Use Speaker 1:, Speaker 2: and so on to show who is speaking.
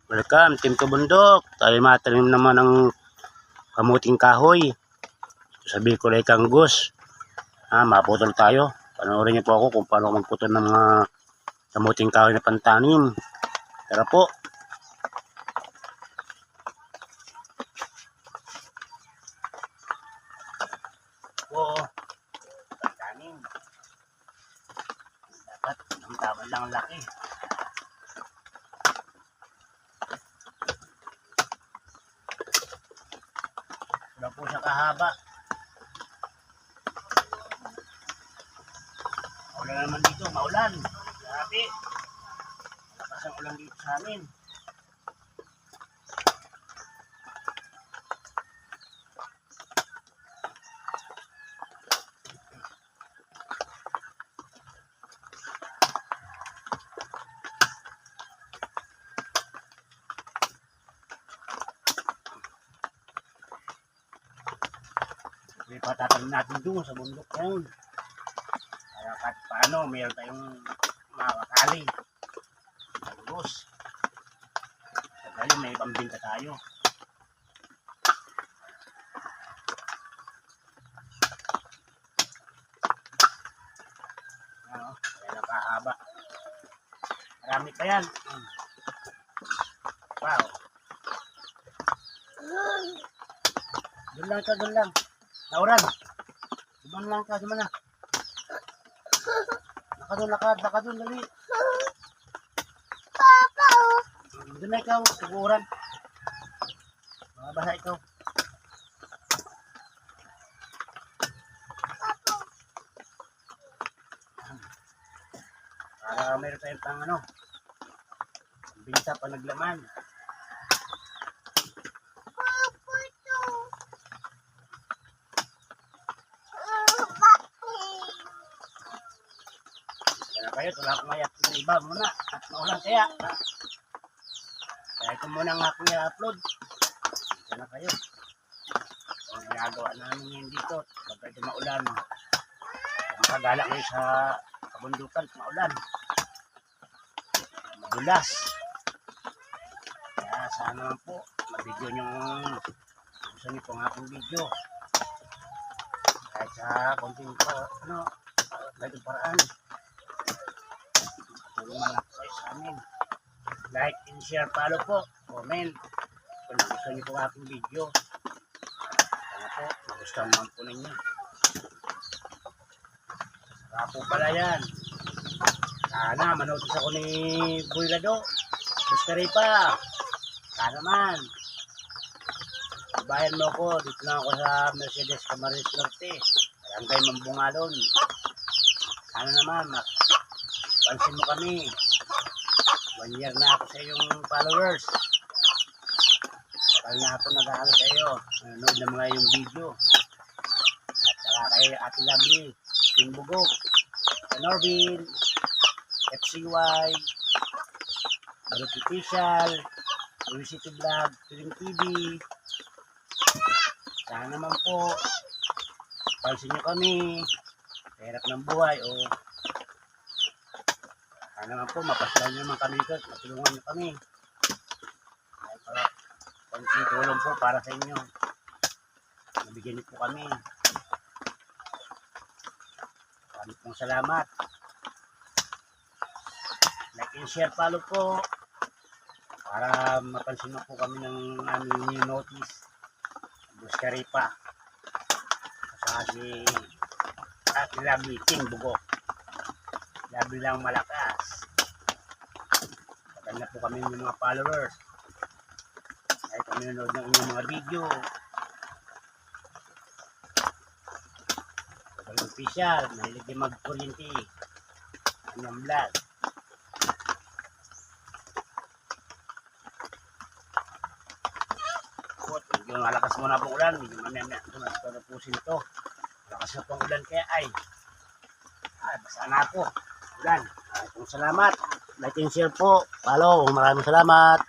Speaker 1: Welcome, Team Kabundok. Tayo matanim naman ng kamuting kahoy. Sabi ko lang kang Gus. Maputol tayo. Panoorin niyo po ako kung paano magputol ng mga kamuting kahoy na pantanim. Tara po. Pantanim. Dapat ang tama lang laki. Wala po siya kahaba. Maulan naman dito, maulan. Grabe. Malakas ang ulan dito sa amin. May patatanim natin doon sa bundok ngayon. Kaya kahit paano, mayroon tayong makakali. Tapos, may pambinta tayo. Kaya nakahaba. Marami pa yan. Wow. Doon lang ka, doon lang. Nauran. Doon lang ka, doon na. Naka doon, dali. Papa, oh. Doon na ikaw, tuguran. Mabasa ikaw. Para meron tayong pang binta pa naglaman. Kaya wala akong mayak na iba muna at maulan kaya ito muna ang aking i-upload. Kaya na kayo ang ginagawa namin ngayon dito pagka ito maulan, makagala kayo sa kabundukan at maulan, madulas. Kaya sana naman po mabidyo nyo gusto nyo po ang aking video kahit sa konting po ganitong paraan. Tulungan lang kayo sa amin. Like and share, follow po, comment kung gusto niyo po aking video. Sana po, magustuhan naman po ninyo. Saka po pala yan. Sana manotis ako ni Bulgado. Buskari pa. Sana man. Bayan mo ko. Dito na ako sa Mercedes Camarines Norte. Barangay Mambungalon. Sana naman, pansin mo kami. 1 year na ako sa iyong followers. Bakal na ako nag-aaral sa iyo. Nanonood na mga yung video. At saka kay Ate Lovely, Team Bugok, Norvin, FCY, Barut Official, University Vlog, Piling TV. Sana naman po, pansin nyo kami. Hirap ng buhay o sana naman po, mapaslan nyo naman kami dito, matulungan nyo kami. Kaya para konting tulong po para sa inyo. Nabigyan nyo po kami. Maraming pong salamat. Like and share, follow po. Para mapansin mo po kami ng aming new notice. Buskari pa. Saka si Ate Lovely, King Bugok. Labi lang malakas. Pagkanda po kami ng mga followers. Kahit kami nanonood ng inyong mga video. Pagkanda official, mahilig din mag-kuryente. Kanyang vlog. Medyo malakas muna pong ulan. Medyo mamaya ito na pusin ito. Malakas na pong ulan kaya basa na po. Ulan. Salamat. Like and share po. Follow. Maraming salamat.